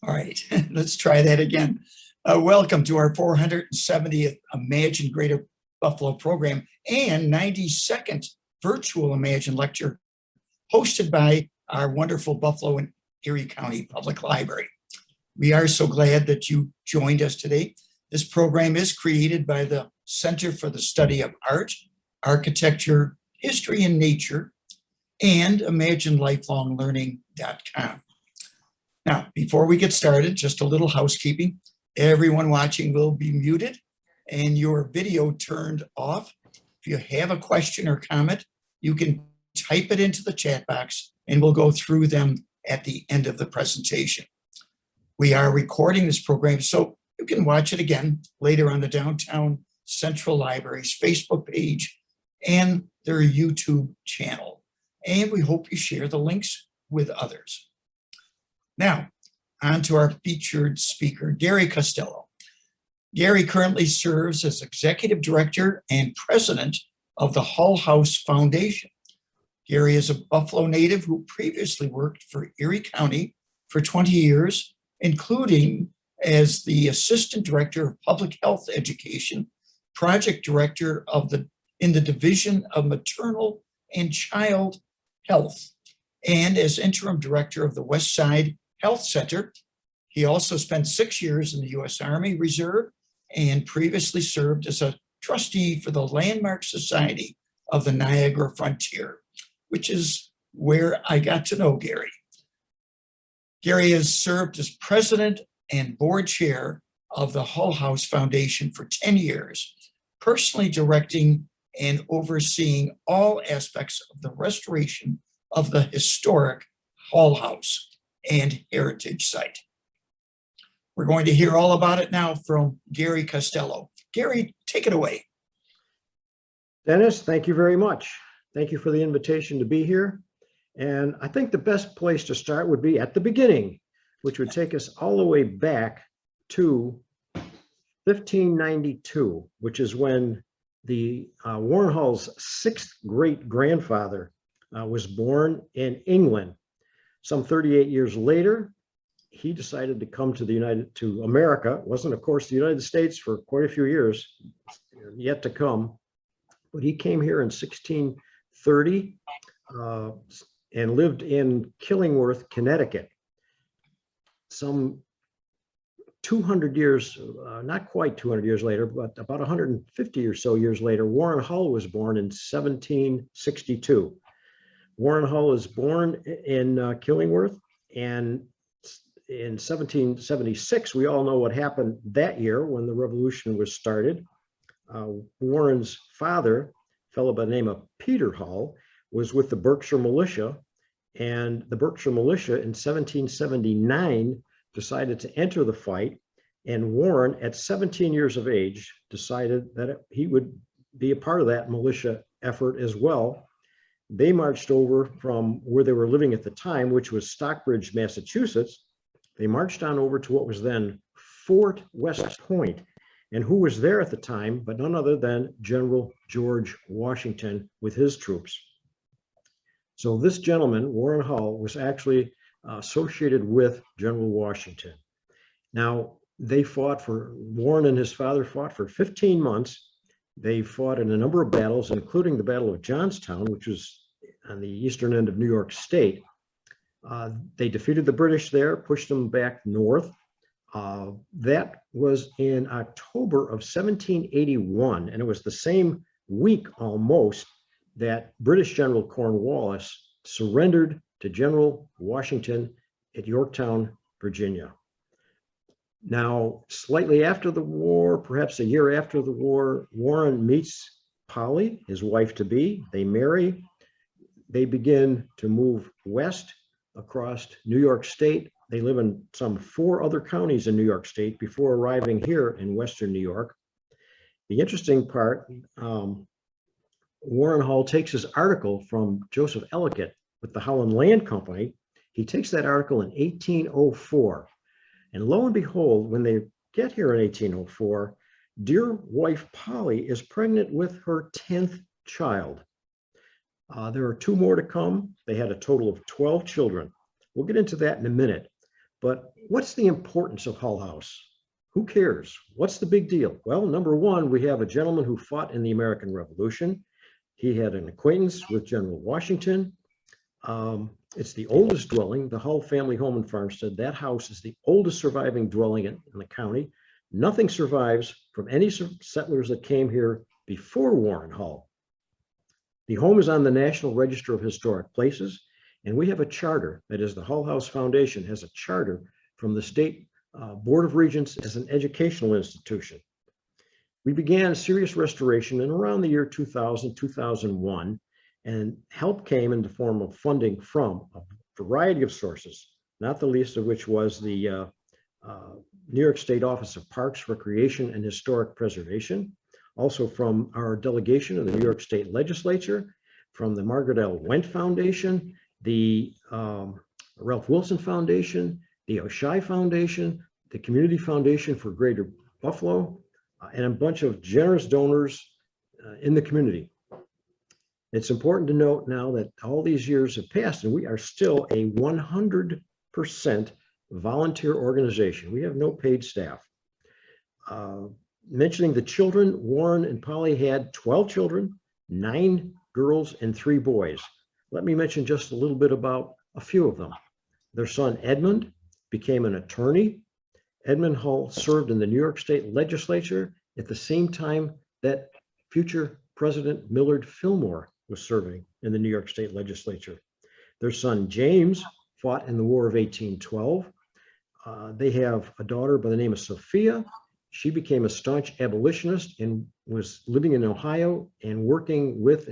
All right, let's try that again. Welcome to our 470th Imagine Greater Buffalo program and 92nd virtual Imagine lecture hosted by our wonderful Buffalo and Erie County Public Library. We are so glad that you joined us today. This program is created by the Center for the Study of Art, Architecture, History, and Nature, and ImagineLifelongLearning.com. Now, before we get started, just a little housekeeping. Everyone watching will be muted and your video turned off. If you have a question or comment, you can type it into the chat box and we'll go through them at the end of the presentation. We are recording this program so you can watch it again later on the Downtown Central Library's Facebook page and their YouTube channel. And we hope you share the links with others. Now, on to our featured speaker, Gary Costello. Gary currently serves as Executive Director and President of the Hull House Foundation. Gary is a Buffalo native who previously worked for Erie County for 20 years, including as the Assistant Director of Public Health Education, Project Director in the Division of Maternal and Child Health, and as Interim Director of the West Side Health Center. He also spent 6 years in the U.S. Army Reserve and previously served as a trustee for the Landmark Society of the Niagara Frontier, which is where I got to know Gary. Gary has served as president and board chair of the Hull House Foundation for 10 years, personally directing and overseeing all aspects of the restoration of the historic Hull House and heritage site. We're going to hear all about it now from Gary Costello. Gary, take it away. Dennis, thank you very much. Thank you for the invitation to be here. And I think the best place to start would be at the beginning, which would take us all the way back to 1592, which is when the Warren Hall's sixth great-grandfather was born in England. Some 38 years later, he decided to come to America. It wasn't, of course, the United States for quite a few years yet to come, but he came here in 1630 and lived in Killingworth, Connecticut. Some 200 years, not quite 200 years later, but about 150 or so years later, Warren Hull was born in 1762. Warren Hull was born in Killingworth, and in 1776, we all know what happened that year when the revolution was started. Warren's father, a fellow by the name of Peter Hull, was with the Berkshire Militia, and the Berkshire Militia in 1779 decided to enter the fight, and Warren, at 17 years of age, decided that he would be a part of that militia effort as well. They marched over from where they were living at the time, which was Stockbridge, Massachusetts. They marched on over to what was then Fort West Point. And who was there at the time but none other than General George Washington with his troops. So this gentleman, Warren Hull, was actually associated with General Washington. Now, Warren and his father fought for 15 months. They fought in a number of battles, including the Battle of Johnstown, which was on the eastern end of New York State. They defeated the British there, pushed them back north. That was in October of 1781, and it was the same week almost that British General Cornwallis surrendered to General Washington at Yorktown, Virginia. Now, slightly after the war, perhaps a year after the war, Warren meets Polly, his wife-to-be. They marry. They begin to move west across New York State. They live in some 4 other counties in New York State before arriving here in Western New York. The interesting part, Warren Hull takes his article from Joseph Ellicott with the Howland Land Company. He takes that article in 1804. And lo and behold, when they get here in 1804, dear wife Polly is pregnant with her 10th child. There are 2 more to come. They had a total of 12 children. We'll get into that in a minute. But what's the importance of Hull House? Who cares? What's the big deal? Well, number one, we have a gentleman who fought in the American Revolution. He had an acquaintance with General Washington. It's the oldest dwelling, the Hull family home and farmstead. That house is the oldest surviving dwelling in the county. Nothing survives from any settlers that came here before Warren Hull. The home is on the National Register of Historic Places, and we have a charter, that is the Hull House Foundation has a charter from the State Board of Regents as an educational institution. We began serious restoration in around the year 2000, 2001, and help came in the form of funding from a variety of sources, not the least of which was the New York State Office of Parks, Recreation, and Historic Preservation, also from our delegation of the New York State Legislature, from the Margaret L. Wendt Foundation, the Ralph Wilson Foundation, the Oshai Foundation, the Community Foundation for Greater Buffalo, and a bunch of generous donors in the community. It's important to note now that all these years have passed and we are still a 100% volunteer organization. We have no paid staff. Mentioning the children, Warren and Polly had 12 children, 9 girls and 3 boys. Let me mention just a little bit about a few of them. Their son Edmund became an attorney. Edmund Hull served in the New York State Legislature at the same time that future President Millard Fillmore was serving in the New York State Legislature. Their son James fought in the War of 1812. They have a daughter by the name of Sophia. She became a staunch abolitionist and was living in Ohio and working with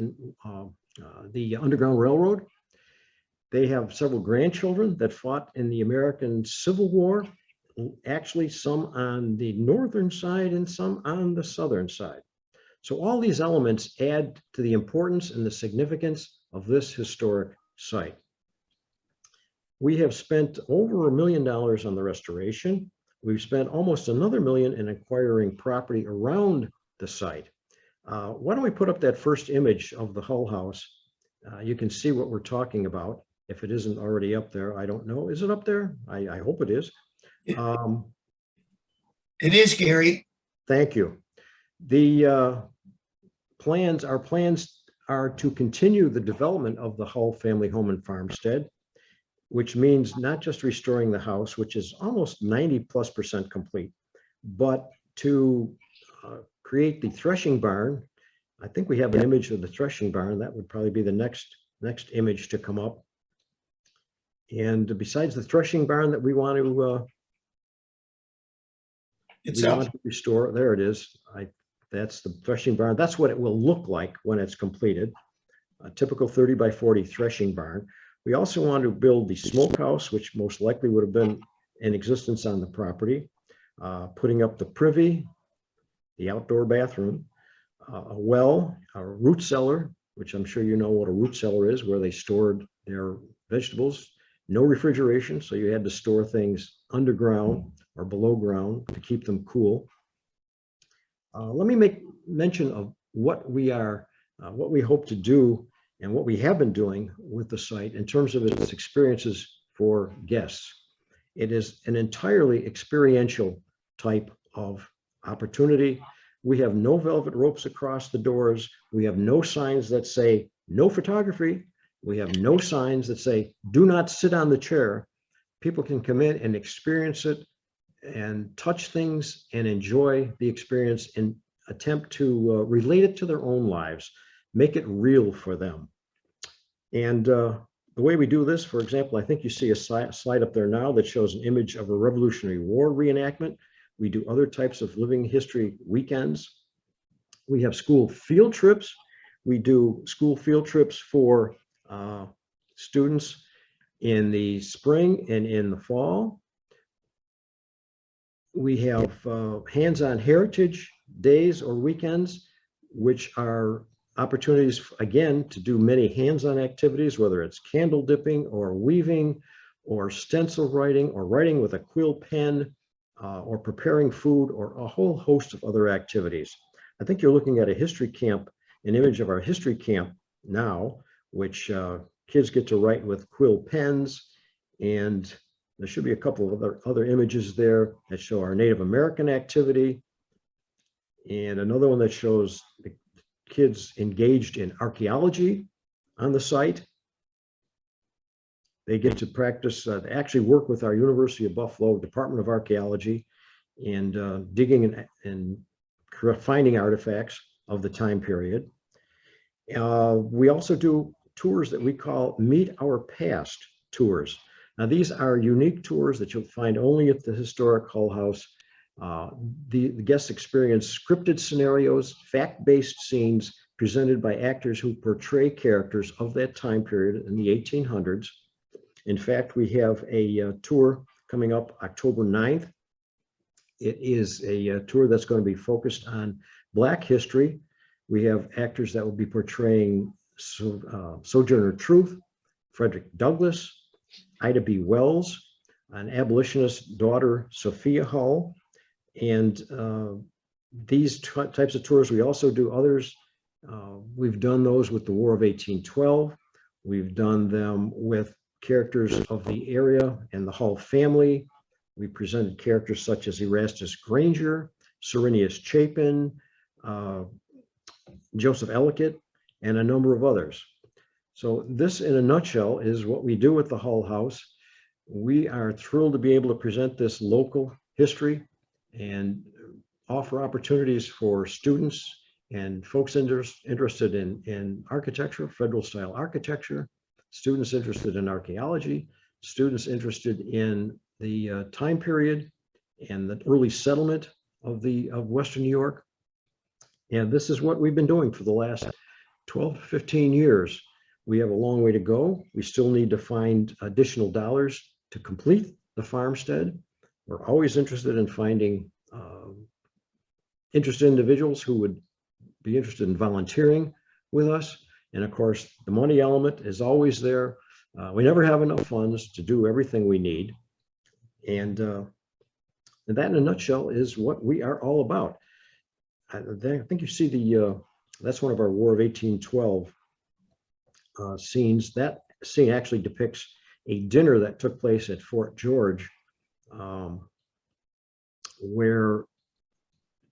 the Underground Railroad. They have several grandchildren that fought in the American Civil War, actually some on the northern side and some on the southern side. So all these elements add to the importance and the significance of this historic site. We have spent over $1 million on the restoration. We've spent almost another $1 million in acquiring property around the site. Why don't we put up that first image of the Hull House? You can see what we're talking about. If it isn't already up there, I don't know. Is it up there? I hope it is. It is, Gary. Thank you. The plans are to continue the development of the Hull family home and farmstead, which means not just restoring the house, which is almost 90+% complete, but to create the threshing barn. I think we have an image of the threshing barn. That would probably be the next image to come up. And besides the threshing barn that we want to restore, there it is. That's the threshing barn. That's what it will look like when it's completed. A typical 30 by 40 threshing barn. We also want to build the smokehouse, which most likely would have been in existence on the property, putting up the privy, the outdoor bathroom, a well, a root cellar, which I'm sure you know what a root cellar is, where they stored their vegetables. No refrigeration, so you had to store things underground or below ground to keep them cool. Let me make mention of what we hope to do and what we have been doing with the site in terms of its experiences for guests. It is an entirely experiential type of opportunity. We have no velvet ropes across the doors. We have no signs that say no photography. We have no signs that say do not sit on the chair. People can come in and experience it and touch things and enjoy the experience and attempt to relate it to their own lives, make it real for them. And the way we do this, for example, I think you see a slide up there now that shows an image of a Revolutionary War reenactment. We do other types of living history weekends. We have school field trips. We do school field trips for students in the spring and in the fall. We have hands-on heritage days or weekends, which are opportunities, again, to do many hands-on activities, whether it's candle dipping or weaving or stencil writing or writing with a quill pen or preparing food or a whole host of other activities. I think you're looking at a history camp, an image of our history camp now, which kids get to write with quill pens and There should be a couple of other images there that show our Native American activity, and another one that shows the kids engaged in archaeology on the site. They get to practice, they actually work with our University of Buffalo Department of Archaeology and digging and finding artifacts of the time period. We also do tours that we call Meet Our Past tours. Now, these are unique tours that you'll find only at the historic Hull House. The guests experience scripted scenarios, fact-based scenes presented by actors who portray characters of that time period in the 1800s. In fact, we have a tour coming up October 9th. It is a tour that's going to be focused on Black history. We have actors that will be portraying Sojourner Truth, Frederick Douglass, Ida B. Wells, an abolitionist daughter, Sophia Hull. And these types of tours, we also do others. We've done those with the War of 1812. We've done them with characters of the area and the Hull family. We presented characters such as Erastus Granger, Cyrenius Chapin, Joseph Ellicott, and a number of others. So this, in a nutshell, is what we do at the Hull House. We are thrilled to be able to present this local history and offer opportunities for students and folks interested in architecture, federal style architecture, students interested in archaeology, students interested in the time period and the early settlement of Western New York. And this is what we've been doing for the last 12 to 15 years. We have a long way to go. We still need to find additional dollars to complete the farmstead. We're always interested in finding interested individuals who would be interested in volunteering with us. And of course, the money element is always there. We never have enough funds to do everything we need. And that, in a nutshell, is what we are all about. I think you see that's one of our War of 1812 scenes. That scene actually depicts a dinner that took place at Fort George, where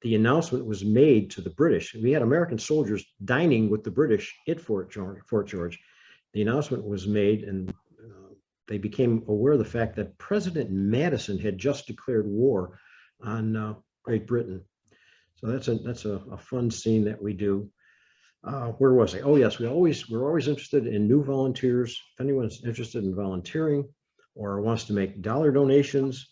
the announcement was made to the British. We had American soldiers dining with the British at Fort George. The announcement was made, and they became aware of the fact that President Madison had just declared war on Great Britain. So that's a fun scene that we do. Where was I? Oh yes, we're always interested in new volunteers. If anyone's interested in volunteering or wants to make dollar donations,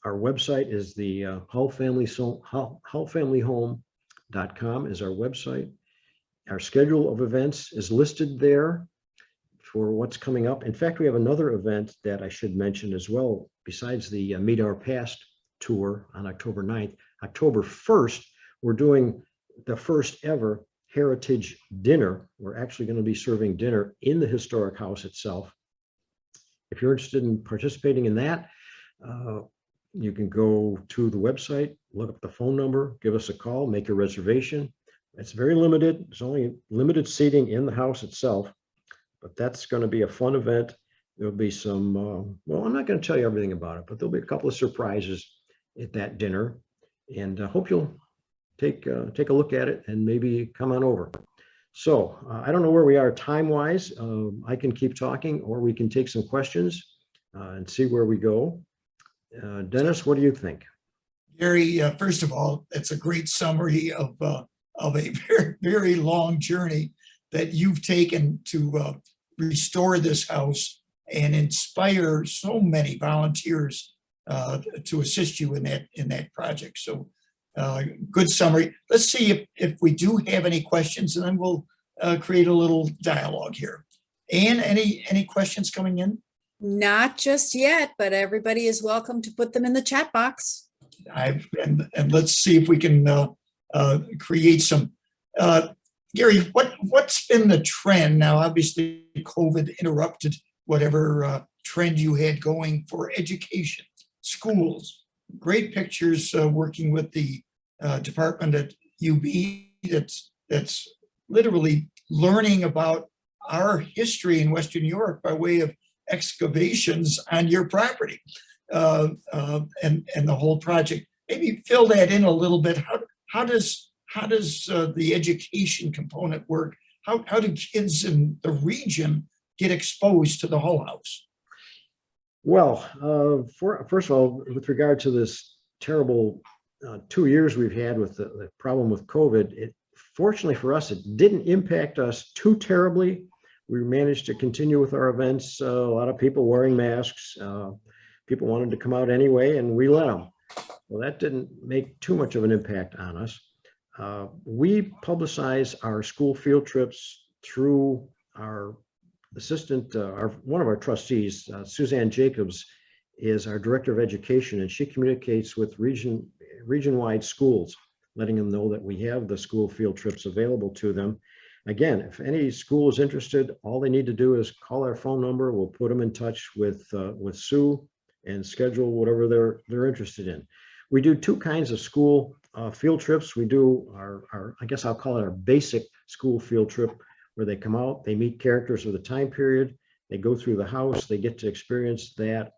our website is the hullfamilyhome.com is our website. Our schedule of events is listed there for what's coming up. In fact, we have another event that I should mention as well, besides the Meet Our Past tour on October 9th. October 1st, we're doing the first ever Heritage Dinner. We're actually going to be serving dinner in the historic house itself. If you're interested in participating in that, you can go to the website, look up the phone number, give us a call, make a reservation. It's very limited. There's only limited seating in the house itself, but that's going to be a fun event. There'll be some, well, I'm not going to tell you everything about it, but there'll be a couple of surprises at that dinner, and I hope you'll take a look at it and maybe come on over. So I don't know where we are time-wise. I can keep talking, or we can take some questions and see where we go. Dennis, what do you think? Gary, first of all, it's a great summary of a very, very long journey that you've taken to restore this house and inspire so many volunteers to assist you in that project. So good summary. Let's see if we do have any questions, and then we'll create a little dialogue here. Anne, any questions coming in? Not just yet, but everybody is welcome to put them in the chat box. And let's see if we can create some. Gary, what's been the trend now? Obviously, COVID interrupted whatever trend you had going for education, schools. Great pictures working with the department at UB that's literally learning about our history in Western New York by way of excavations on your property and the whole project. Maybe fill that in a little bit. How does the education component work? How do kids in the region get exposed to the Hull House? Well, first of all, with regard to this terrible 2 years we've had with the problem with COVID, fortunately for us, it didn't impact us too terribly. We managed to continue with our events. A lot of people wearing masks. People wanted to come out anyway, and we let them. Well, that didn't make too much of an impact on us. We publicize our school field trips through our assistant, one of our trustees, Suzanne Jacobs, is our director of education, and she communicates with region-wide schools, letting them know that we have the school field trips available to them. Again, if any school is interested, all they need to do is call our phone number. We'll put them in touch with Sue and schedule whatever they're interested in. We do two kinds of school field trips. We do our, I guess I'll call it our basic school field trip, where they come out, they meet characters of the time period, they go through the house, they get to experience that.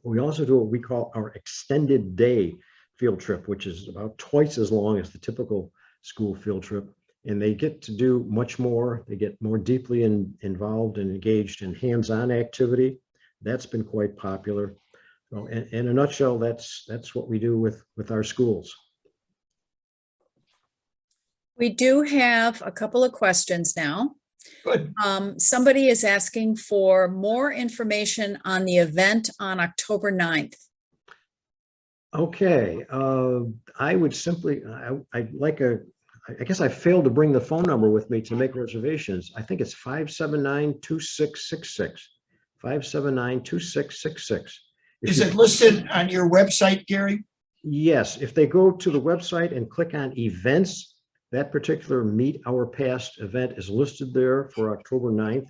We also do what we call our extended day field trip, which is about twice as long as the typical school field trip. And they get to do much more. They get more deeply involved and engaged in hands-on activity. That's been quite popular. So in a nutshell, that's what we do with our schools. We do have a couple of questions now. Good. Somebody is asking for more information on the event on October 9th. Okay, I would simply, I guess I failed to bring the phone number with me to make reservations. I think it's 579-2666, 579-2666. Is it listed on your website, Gary? Yes, if they go to the website and click on events, that particular Meet Our Past event is listed there for October 9th.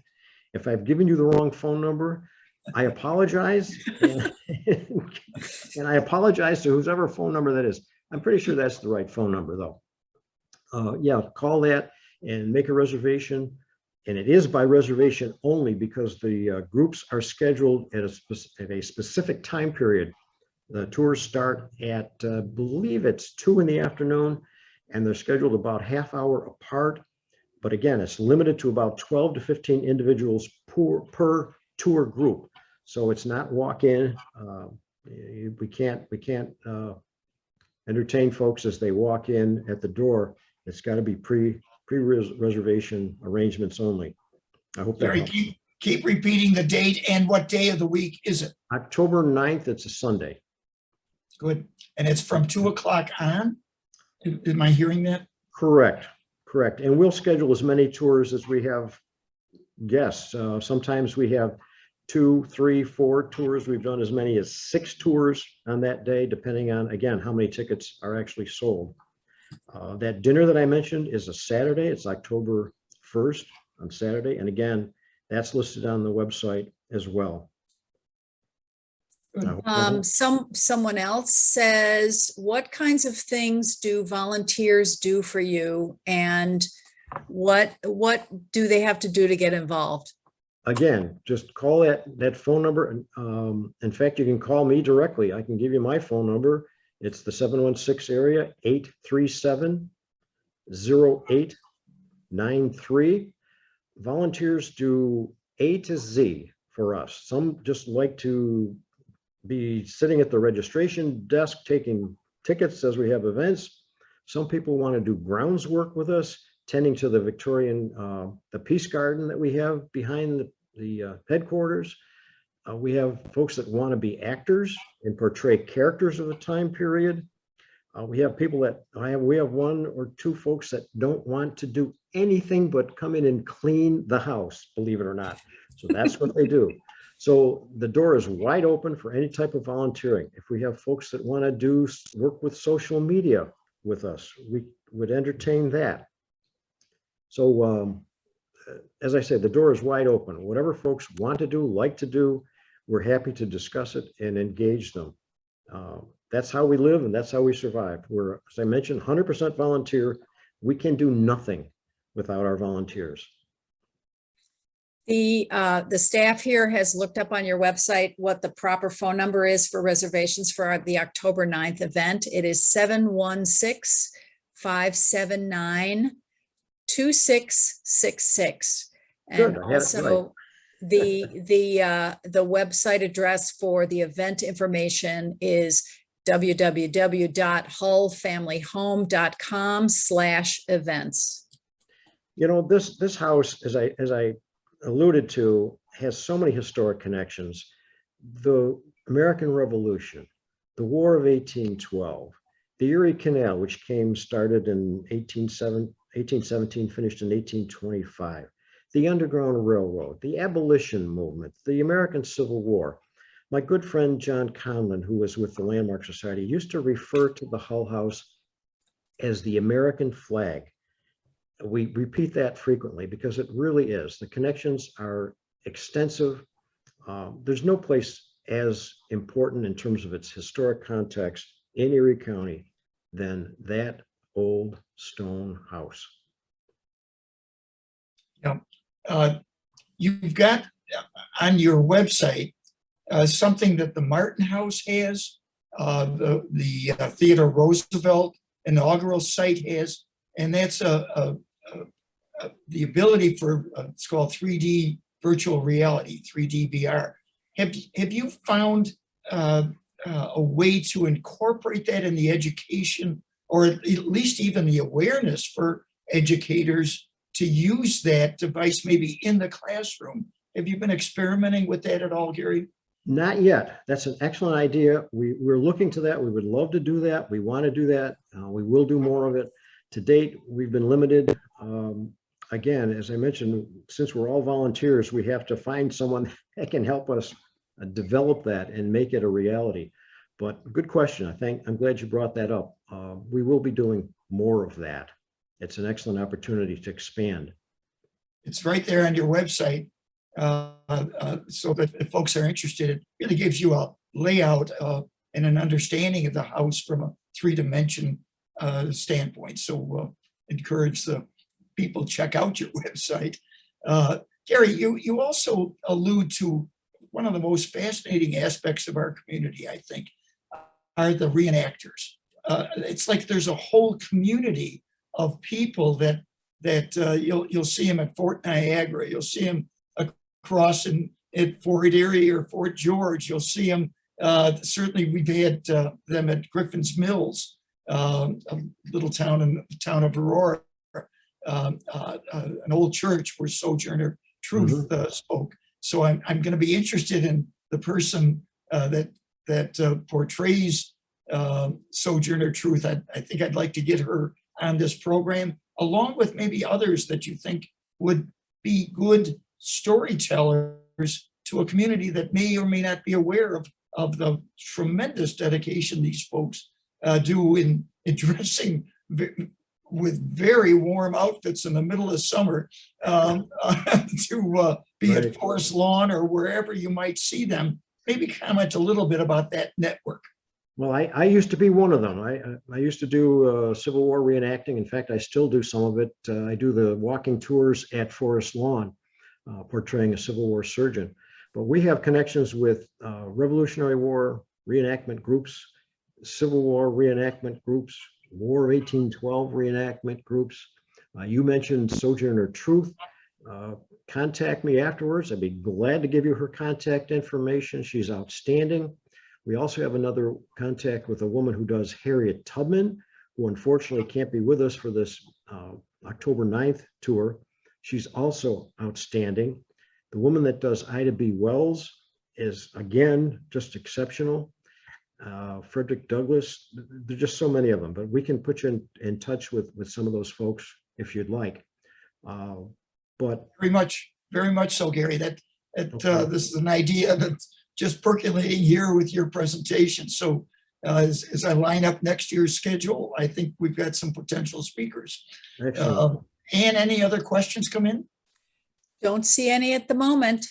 If I've given you the wrong phone number, I apologize. And I apologize to whoever phone number that is. I'm pretty sure that's the right phone number though. Yeah, call that and make a reservation. And it is by reservation only, because the groups are scheduled at a specific time period. The tours start at, I believe it's 2 in the afternoon, and they're scheduled about half hour apart. But again, it's limited to about 12 to 15 individuals per tour group. So it's not walk-in. We can't entertain folks as they walk in at the door. It's got to be pre-reservation arrangements only. I hope that Gary, helps. keep repeating the date and what day of the week is it? October 9th, it's a Sunday. Good. And it's from 2 o'clock on? Am I hearing that? Correct. And we'll schedule as many tours as we have guests. Sometimes we have 2, 3, 4 tours. We've done as many as 6 tours on that day, depending on, again, how many tickets are actually sold. That dinner that I mentioned is a Saturday. It's October 1st on Saturday. And again, that's listed on the website as well. Someone else says, what kinds of things do volunteers do for you, and what do they have to do to get involved? Again, just call that phone number. In fact, you can call me directly. I can give you my phone number. It's the 716 area, 837-0893. Volunteers do A to Z for us. Some just like to be sitting at the registration desk taking tickets as we have events. Some people want to do grounds work with us, tending to the Victorian, the Peace Garden that we have behind the headquarters. We have folks that want to be actors and portray characters of the time period. We have people that we have 1 or 2 folks that don't want to do anything but come in and clean the house, believe it or not. So that's what they do. So the door is wide open for any type of volunteering. If we have folks that want to do work with social media with us, we would entertain that. So as I said, the door is wide open. Whatever folks want to do, like to do, we're happy to discuss it and engage them. That's how we live and that's how we survive. We're, as I mentioned, 100% volunteer. We can do nothing without our volunteers. The staff here has looked up on your website what the proper phone number is for reservations for the October 9th event. It is 716-579-2666. Good, And I had it right. also the website address for the event information is www.hullfamilyhome.com/events. You know, this house, as I alluded to, has so many historic connections. The American Revolution, the War of 1812, the Erie Canal, which started in 1817, finished in 1825, the Underground Railroad, the Abolition Movement, the American Civil War. My good friend John Conlon, who was with the Landmark Society, used to refer to the Hull House as the American flag. We repeat that frequently because it really is. The connections are extensive. There's no place as important in terms of its historic context in Erie County than that old stone house. Yeah. You've got on your website something that the Martin House has, the Theodore Roosevelt inaugural site has, and that's the ability for it's called 3D virtual reality, 3D VR. Have you found a way to incorporate that in the education, or at least even the awareness for educators to use that device maybe in the classroom? Have you been experimenting with that at all, Gary? Not yet. That's an excellent idea. We're looking to that. We would love to do that. We want to do that. We will do more of it. To date, we've been limited. Again, as I mentioned, since we're all volunteers, we have to find someone that can help us develop that and make it a reality. But good question. I'm glad you brought that up. We will be doing more of that. It's an excellent opportunity to expand. It's right there on your website. So that if folks are interested, it really gives you a layout and an understanding of the house from a three-dimension standpoint. So encourage the people check out your website. Gary, you also allude to one of the most fascinating aspects of our community, I think, are the reenactors. It's like there's a whole community of people that you'll see them at Fort Niagara, you'll see them across at Fort Erie or Fort George, you'll see them. Certainly, we've had them at Griffin's Mills, a little town in the town of Aurora, an old church where Sojourner Truth spoke. So I'm going to be interested in the person that portrays Sojourner Truth. I think I'd like to get her on this program, along with maybe others that you think would be good storytellers to a community that may or may not be aware of the tremendous dedication these folks do in dressing with very warm outfits in the middle of summer to be at Forest Lawn or wherever you might see them. Maybe comment a little bit about that network. Well, I used to be one of them. I used to do Civil War reenacting. In fact, I still do some of it. I do the walking tours at Forest Lawn, portraying a Civil War surgeon. But we have connections with Revolutionary War reenactment groups, Civil War reenactment groups, War of 1812 reenactment groups. You mentioned Sojourner Truth. Contact me afterwards. I'd be glad to give you her contact information. She's outstanding. We also have another contact with a woman who does Harriet Tubman, who unfortunately can't be with us for this October 9th tour. She's also outstanding. The woman that does Ida B. Wells is, again, just exceptional. Frederick Douglass, there's just so many of them, but we can put you in touch with some of those folks if you'd like. But very much so, Gary. That this is an idea that's just percolating here with your presentation. So as I line up next year's schedule, I think we've got some potential speakers. excellent. And any other questions come in? Don't see any at the moment.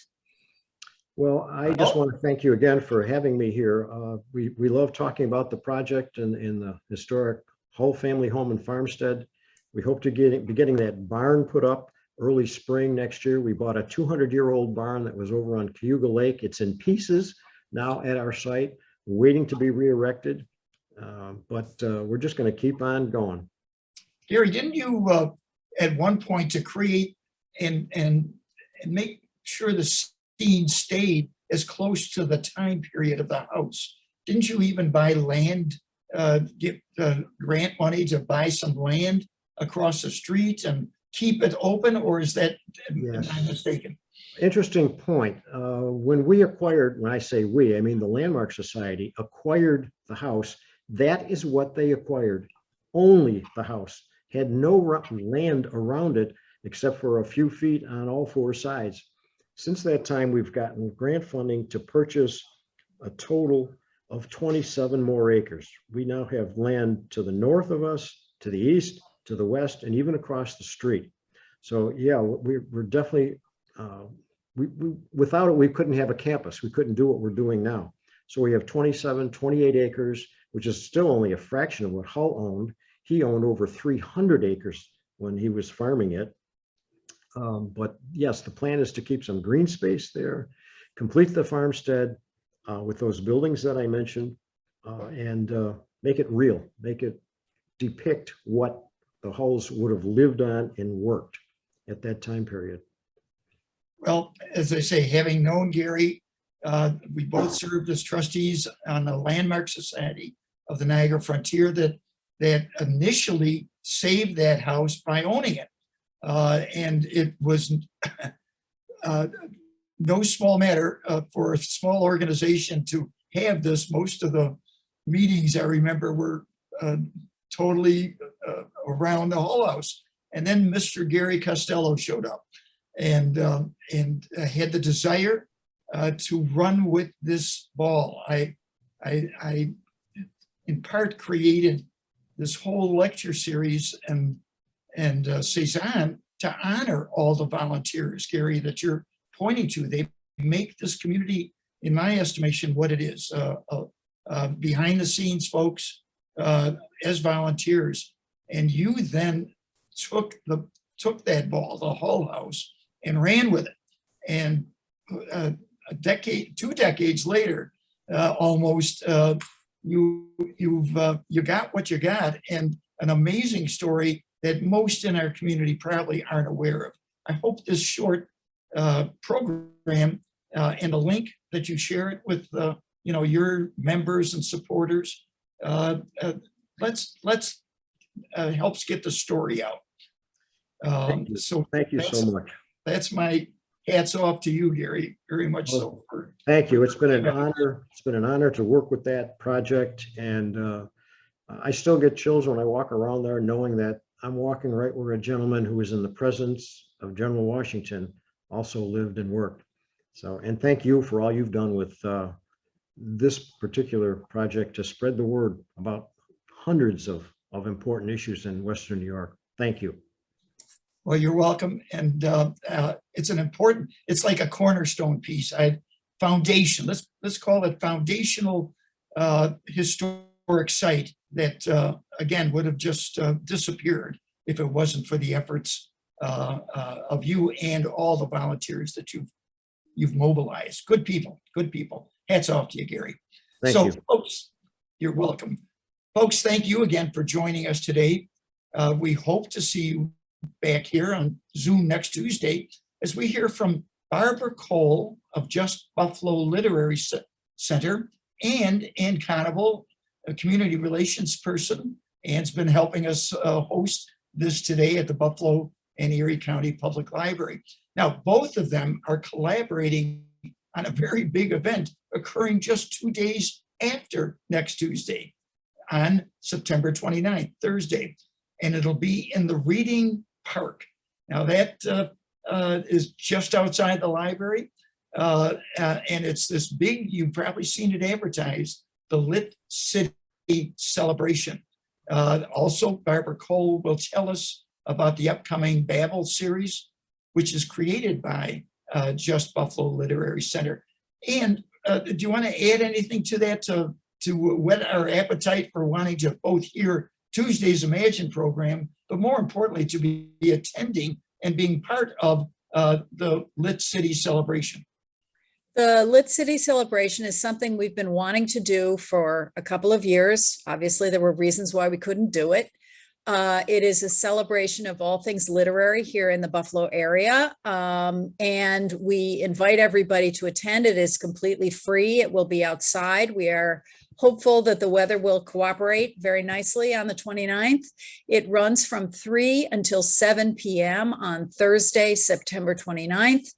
Well, I just want to thank you again for having me here. We love talking about the project and the historic Hull family home and farmstead. We hope to be getting that barn put up early spring next year. We bought a 200-year-old barn that was over on Cayuga Lake. It's in pieces now at our site, waiting to be re-erected. But we're just going to keep on going. Gary, didn't you at one point to create and make sure the scene stayed as close to the time period of the house? Didn't you even buy land, get grant money to buy some land across the street and keep it open, or is that Yes. am I mistaken? Interesting point. When I say we, I mean the Landmark Society acquired the house. That is what they acquired. Only the house. Had no land around it except for a few feet on all four sides. Since that time, we've gotten grant funding to purchase a total of 27 more acres. We now have land to the north of us, to the east, to the west, and even across the street. So yeah, we're definitely, without it, we couldn't have a campus. We couldn't do what we're doing now. So we have 28 acres, which is still only a fraction of what Hull owned. He owned over 300 acres when he was farming it. But yes, the plan is to keep some green space there, complete the farmstead with those buildings that I mentioned, and make it real, make it depict what the Hulls would have lived on and worked at that time period. Well, as I say, having known Gary, we both served as trustees on the Landmark Society of the Niagara Frontier that initially saved that house by owning it. And it was no small matter for a small organization to have this. Most of the meetings I remember were totally around the Hull House. And then Mr. Gary Costello showed up and had the desire to run with this ball. I in part created this whole lecture series and C-SAAHN to honor all the volunteers, Gary, that you're pointing to. They make this community, in my estimation, what it is. Behind the scenes folks as volunteers. And you then took that ball, the Hull House, and ran with it. And two decades later, almost, you got what you got, and an amazing story that most in our community probably aren't aware of. I hope this short program and a link that you share it with your members and supporters helps get the story out. Thank you so much. That's my hats off to you, Gary, very much so. Thank you. It's been an honor. It's been an honor to work with that project. And I still get chills when I walk around there knowing that I'm walking right where a gentleman who was in the presence of General Washington also lived and worked. So, and thank you for all you've done with this particular project to spread the word about hundreds of important issues in Western New York. Thank you. Well, you're welcome. And it's like a cornerstone piece. Foundation, let's call it foundational historic site that, again, would have just disappeared if it wasn't for the efforts of you and all the volunteers that you've mobilized. Good people. Hats off to you, Gary. Thank you. Folks, you're welcome. Folks, thank you again for joining us today. We hope to see you back here on Zoom next Tuesday as we hear from Barbara Cole of Just Buffalo Literary Center and Ann Conable, a community relations person. Ann's been helping us host this today at the Buffalo and Erie County Public Library. Now, both of them are collaborating on a very big event occurring just 2 days after next Tuesday on September 29th, Thursday. And it'll be in the Reading Park. Now that is just outside the library. And it's this big, you've probably seen it advertised, the Lit City Celebration. Also, Barbara Cole will tell us about the upcoming Babel series, which is created by Just Buffalo Literary Center. And do you want to add anything to that to whet our appetite for wanting to both hear Tuesday's Imagine program, but more importantly, to be attending and being part of the Lit City celebration? The Lit City celebration is something we've been wanting to do for a couple of years. Obviously, there were reasons why we couldn't do it. It is a celebration of all things literary here in the Buffalo area. And we invite everybody to attend. It is completely free. It will be outside. We are hopeful that the weather will cooperate very nicely on the 29th. It runs from 3 until 7 p.m. on Thursday, September 29th.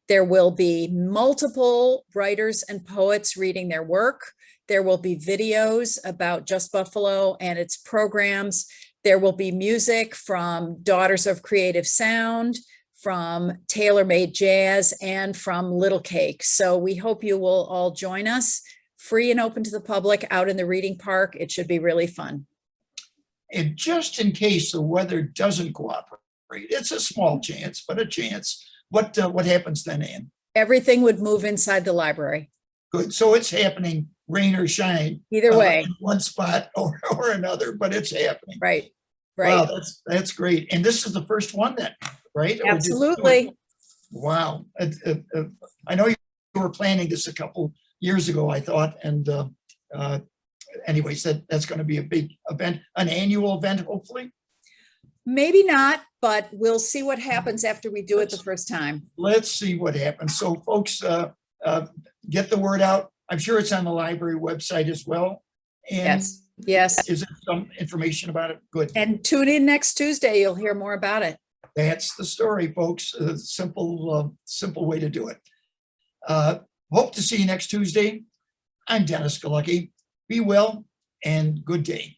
There will be multiple writers and poets reading their work. There will be videos about Just Buffalo and its programs. There will be music from Daughters of Creative Sound, from Tailor Made Jazz, and from Little Cake. So we hope you will all join us, free and open to the public, out in the reading park. It should be really fun. And just in case the weather doesn't cooperate, it's a small chance, but a chance. What happens then, Ann? Everything would move inside the library. Good. So it's happening, rain or shine. Either way. In one spot or another, but it's happening. Right. Wow, that's great. And this is the first one then, right? Absolutely. Wow. I know you were planning this a couple years ago, I thought. And anyways, that's going to be a big event, an annual event, hopefully. Maybe not, but we'll see what happens after we do it the first time. Let's see what happens. So folks, get the word out. I'm sure it's on the library website as well. And Yes. is there some information about it? Good. And tune in next Tuesday. You'll hear more about it. That's the story, folks. A simple way to do it. Hope to see you next Tuesday. I'm Dennis Galucki. Be well and good day.